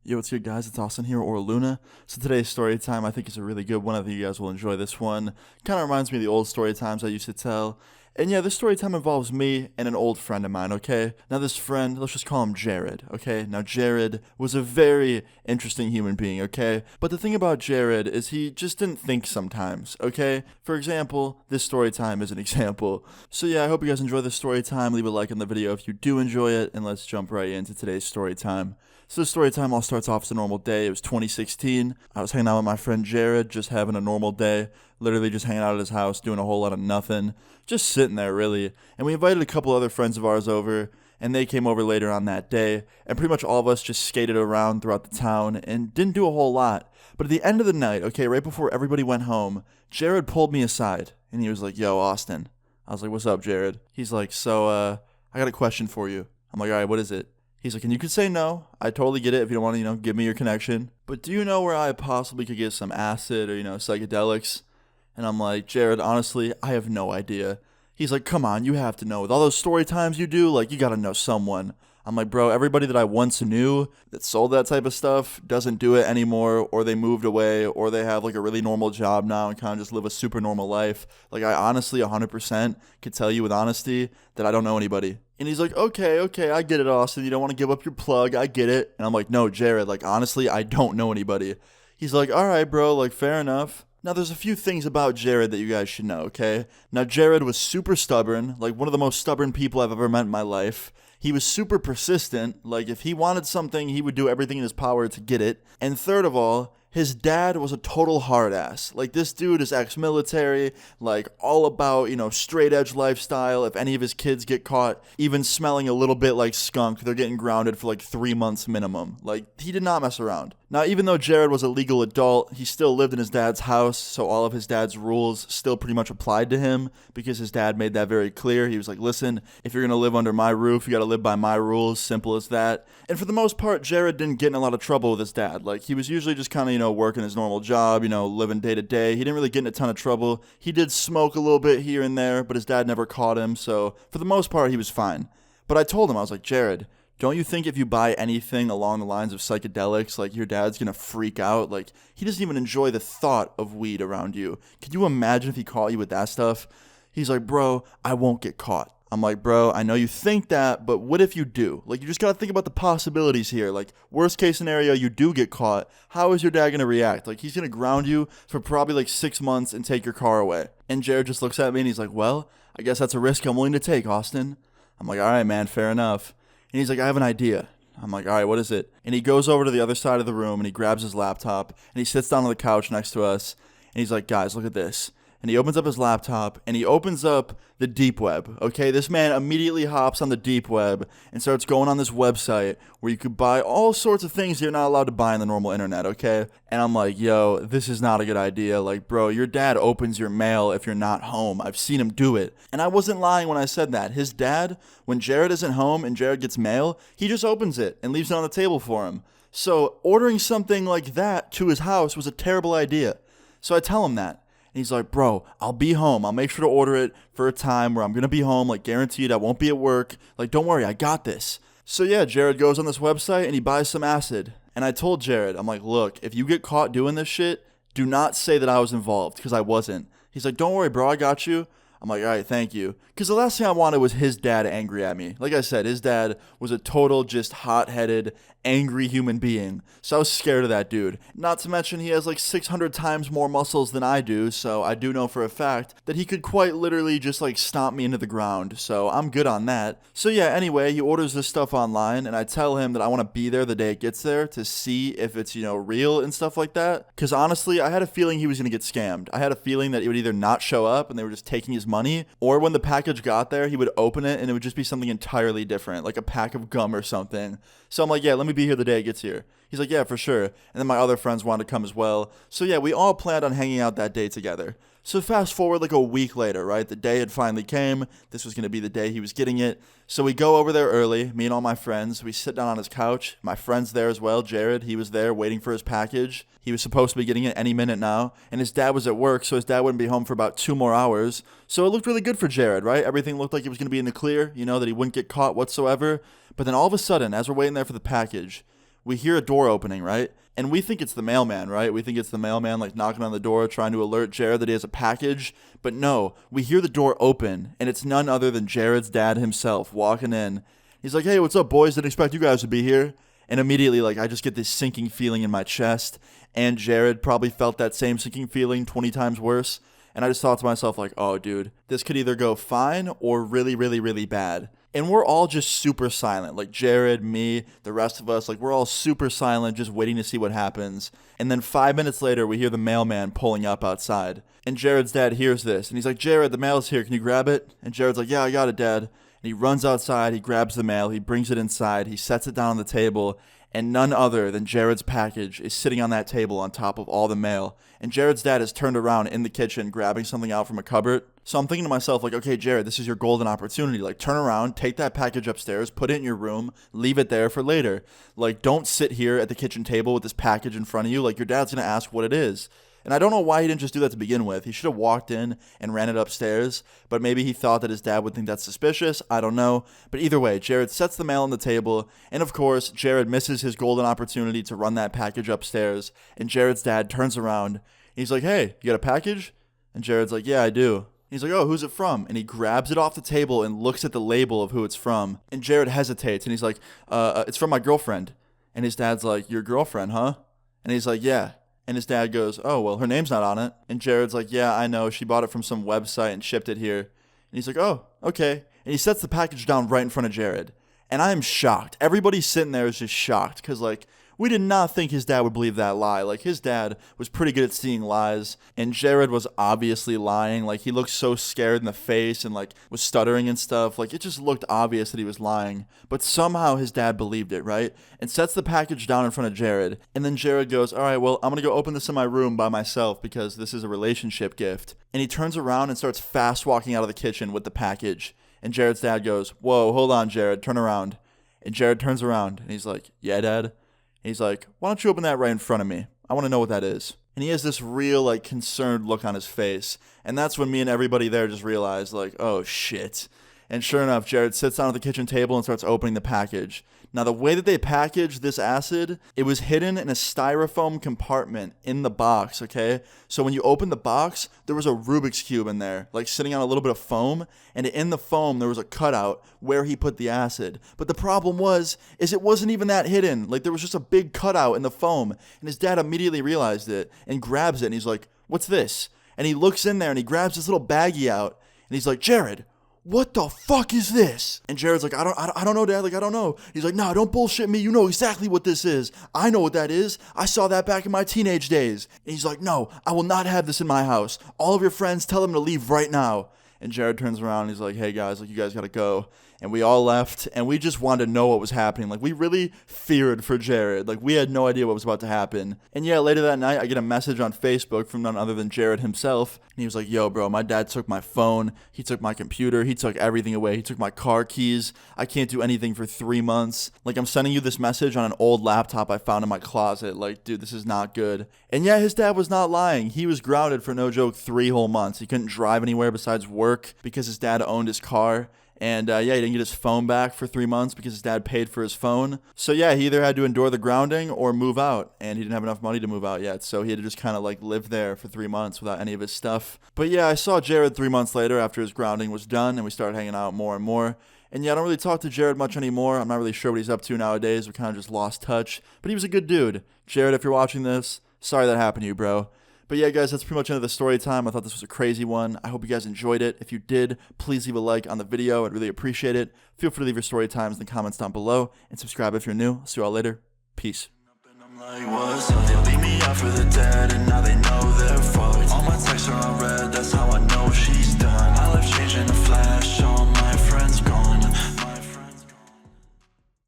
Yo, what's good, guys? It's Austin here, or Luna. So today's story time, I think, is a really good one. I think you guys will enjoy this one. Kind of reminds me of the old story times I used to tell. And yeah, this story time involves me and an old friend of mine, okay? Now, this friend, let's just call him Jared, okay? Now, Jared was a very interesting human being, okay? But the thing about Jared is he just didn't think sometimes, okay? For example, this story time is an example. So yeah, I hope you guys enjoy this story time. Leave a like on the video if you do enjoy it, and let's jump right into today's story time. So the story time all starts off as a normal day. It was 2016. I was hanging out with my friend Jared, just having a normal day. Literally just hanging out at his house, doing a whole lot of nothing. Just sitting there, really. And we invited a couple other friends of ours over, and they came over later on that day. And pretty much all of us just skated around throughout the town and didn't do a whole lot. But at the end of the night, okay, right before everybody went home, Jared pulled me aside, and he was like, "Yo, Austin." I was like, "What's up, Jared?" He's like, I got a question for you." I'm like, "All right, what is it?" He's like, "And you could say no. I totally get it if you don't want to, give me your connection. But do you know where I possibly could get some acid or, psychedelics?" And I'm like, "Jared, honestly, I have no idea." He's like, "Come on, you have to know. With all those story times you do, you got to know someone." I'm like, "Bro, everybody that I once knew that sold that type of stuff doesn't do it anymore, or they moved away, or they have a really normal job now and kind of just live a super normal life. I honestly 100% could tell you with honesty that I don't know anybody." And he's like, okay, I get it, Austin. You don't want to give up your plug. I get it. And I'm like, "No, Jared, honestly, I don't know anybody." He's like, "All right, bro, fair enough." Now, there's a few things about Jared that you guys should know, okay? Now, Jared was super stubborn, one of the most stubborn people I've ever met in my life. He was super persistent. If he wanted something, he would do everything in his power to get it. And third of all, his dad was a total hard ass. This dude is ex-military, all about, straight edge lifestyle. If any of his kids get caught even smelling a little bit like skunk, they're getting grounded for 3 months minimum. He did not mess around. Now, even though Jared was a legal adult, he still lived in his dad's house, so all of his dad's rules still pretty much applied to him because his dad made that very clear. He was like, "Listen, if you're going to live under my roof, you got to live by my rules, simple as that." And for the most part, Jared didn't get in a lot of trouble with his dad. He was usually just kind of, working his normal job, living day to day. He didn't really get in a ton of trouble. He did smoke a little bit here and there, but his dad never caught him, so for the most part, he was fine. But I told him, I was like, "Jared, don't you think if you buy anything along the lines of psychedelics, your dad's gonna freak out? He doesn't even enjoy the thought of weed around you. Could you imagine if he caught you with that stuff?" He's like, "Bro, I won't get caught." I'm like, "Bro, I know you think that, but what if you do? You just gotta think about the possibilities here. Worst case scenario, you do get caught. How is your dad gonna react? He's gonna ground you for probably 6 months and take your car away." And Jared just looks at me and he's like, "Well, I guess that's a risk I'm willing to take, Austin." I'm like, "All right, man, fair enough." And he's like, "I have an idea." I'm like, "All right, what is it?" And he goes over to the other side of the room and he grabs his laptop and he sits down on the couch next to us and he's like, "Guys, look at this." And he opens up his laptop and he opens up the deep web. Okay, this man immediately hops on the deep web and starts going on this website where you could buy all sorts of things you're not allowed to buy on the normal internet, okay? And I'm like, "Yo, this is not a good idea. Bro, your dad opens your mail if you're not home. I've seen him do it." And I wasn't lying when I said that. His dad, when Jared isn't home and Jared gets mail, he just opens it and leaves it on the table for him. So ordering something like that to his house was a terrible idea. So I tell him that. And he's like, "Bro, I'll be home. I'll make sure to order it for a time where I'm going to be home, guaranteed. I won't be at work. Don't worry, I got this." So yeah, Jared goes on this website and he buys some acid. And I told Jared, I'm like, "Look, if you get caught doing this shit, do not say that I was involved, because I wasn't." He's like, "Don't worry, bro, I got you." I'm like, "All right, thank you." Because the last thing I wanted was his dad angry at me. Like I said, his dad was a total just hot-headed, angry human being. So I was scared of that dude. Not to mention he has 600 times more muscles than I do, so I do know for a fact that he could quite literally just stomp me into the ground. So I'm good on that. So yeah, anyway, he orders this stuff online and I tell him that I want to be there the day it gets there to see if it's, real and stuff like that. Because honestly, I had a feeling he was going to get scammed. I had a feeling that it would either not show up and they were just taking his money, or when the package got there, he would open it and it would just be something entirely different, like a pack of gum or something. So I'm like, "Yeah, let me be here the day it gets here." He's like, "Yeah, for sure." And then my other friends wanted to come as well. So yeah, we all planned on hanging out that day together. So fast forward a week later, right? The day had finally came. This was going to be the day he was getting it. So we go over there early, me and all my friends. We sit down on his couch. My friend's there as well. Jared, he was there waiting for his package. He was supposed to be getting it any minute now. And his dad was at work, so his dad wouldn't be home for about 2 more hours. So it looked really good for Jared, right? Everything looked like it was going to be in the clear, that he wouldn't get caught whatsoever. But then all of a sudden, as we're waiting there for the package, we hear a door opening, right? And we think it's the mailman, right? We think it's the mailman like knocking on the door trying to alert Jared that he has a package. But no, we hear the door open, and it's none other than Jared's dad himself walking in. He's like, hey, what's up, boys? Didn't expect you guys to be here. And immediately, like, I just get this sinking feeling in my chest. And Jared probably felt that same sinking feeling 20 times worse. And I just thought to myself, like, oh, dude, this could either go fine or really, really, really bad. And we're all just super silent. Like Jared, me, the rest of us, like we're all super silent, just waiting to see what happens. And then 5 minutes later, we hear the mailman pulling up outside. And Jared's dad hears this. And he's like, Jared, the mail's here. Can you grab it? And Jared's like, yeah, I got it, Dad. And he runs outside. He grabs the mail. He brings it inside. He sets it down on the table. And none other than Jared's package is sitting on that table on top of all the mail. And Jared's dad is turned around in the kitchen, grabbing something out from a cupboard. So I'm thinking to myself, like, okay, Jared, this is your golden opportunity. Like, turn around, take that package upstairs, put it in your room, leave it there for later. Like, don't sit here at the kitchen table with this package in front of you. Like, your dad's going to ask what it is. And I don't know why he didn't just do that to begin with. He should have walked in and ran it upstairs, but maybe he thought that his dad would think that's suspicious. I don't know. But either way, Jared sets the mail on the table, and of course, Jared misses his golden opportunity to run that package upstairs, and Jared's dad turns around. He's like, hey, you got a package? And Jared's like, yeah, I do. He's like, oh, who's it from? And he grabs it off the table and looks at the label of who it's from. And Jared hesitates, and he's like, it's from my girlfriend. And his dad's like, your girlfriend, huh? And he's like, yeah. And his dad goes, oh, well, her name's not on it. And Jared's like, yeah, I know. She bought it from some website and shipped it here. And he's like, oh, okay. And he sets the package down right in front of Jared. And I am shocked. Everybody sitting there is just shocked because, like, we did not think his dad would believe that lie. Like, his dad was pretty good at seeing lies. And Jared was obviously lying. Like, he looked so scared in the face and, like, was stuttering and stuff. Like, it just looked obvious that he was lying. But somehow his dad believed it, right? And sets the package down in front of Jared. And then Jared goes, all right, well, I'm going to go open this in my room by myself because this is a relationship gift. And he turns around and starts fast walking out of the kitchen with the package. And Jared's dad goes, whoa, hold on, Jared, turn around. And Jared turns around and he's like, yeah, Dad. He's like, why don't you open that right in front of me? I want to know what that is. And he has this real, like, concerned look on his face. And that's when me and everybody there just realized, like, oh, shit. And sure enough, Jared sits down at the kitchen table and starts opening the package. Now, the way that they packaged this acid, it was hidden in a styrofoam compartment in the box, okay? So when you open the box, there was a Rubik's Cube in there, like sitting on a little bit of foam. And in the foam, there was a cutout where he put the acid. But the problem is it wasn't even that hidden. Like, there was just a big cutout in the foam. And his dad immediately realized it and grabs it. And he's like, what's this? And he looks in there and he grabs this little baggie out. And he's like, Jared, what the fuck is this? And Jared's like, I don't know, Dad. Like, I don't know. He's like, nah, don't bullshit me. You know exactly what this is. I know what that is. I saw that back in my teenage days. And he's like, no, I will not have this in my house. All of your friends, tell them to leave right now. And Jared turns around and he's like, hey guys, like, you guys gotta go. And we all left, and we just wanted to know what was happening. Like, we really feared for Jared. Like, we had no idea what was about to happen. And yeah, later that night, I get a message on Facebook from none other than Jared himself. And he was like, yo, bro, my dad took my phone. He took my computer. He took everything away. He took my car keys. I can't do anything for 3 months. Like, I'm sending you this message on an old laptop I found in my closet. Like, dude, this is not good. And yeah, his dad was not lying. He was grounded for no joke 3 whole months. He couldn't drive anywhere besides work because his dad owned his car. And yeah, he didn't get his phone back for 3 months because his dad paid for his phone. So yeah, he either had to endure the grounding or move out. And he didn't have enough money to move out yet. So he had to just kind of like live there for 3 months without any of his stuff. But yeah, I saw Jared 3 months later after his grounding was done. And we started hanging out more and more. And yeah, I don't really talk to Jared much anymore. I'm not really sure what he's up to nowadays. We kind of just lost touch. But he was a good dude. Jared, if you're watching this, sorry that happened to you, bro. But yeah, guys, that's pretty much the end of the story time. I thought this was a crazy one. I hope you guys enjoyed it. If you did, please leave a like on the video. I'd really appreciate it. Feel free to leave your story times in the comments down below. And subscribe if you're new. I'll see you all later. Peace. Like, what's up? They leave me out for the dead, and now they know they're fucked. All my texts are unread.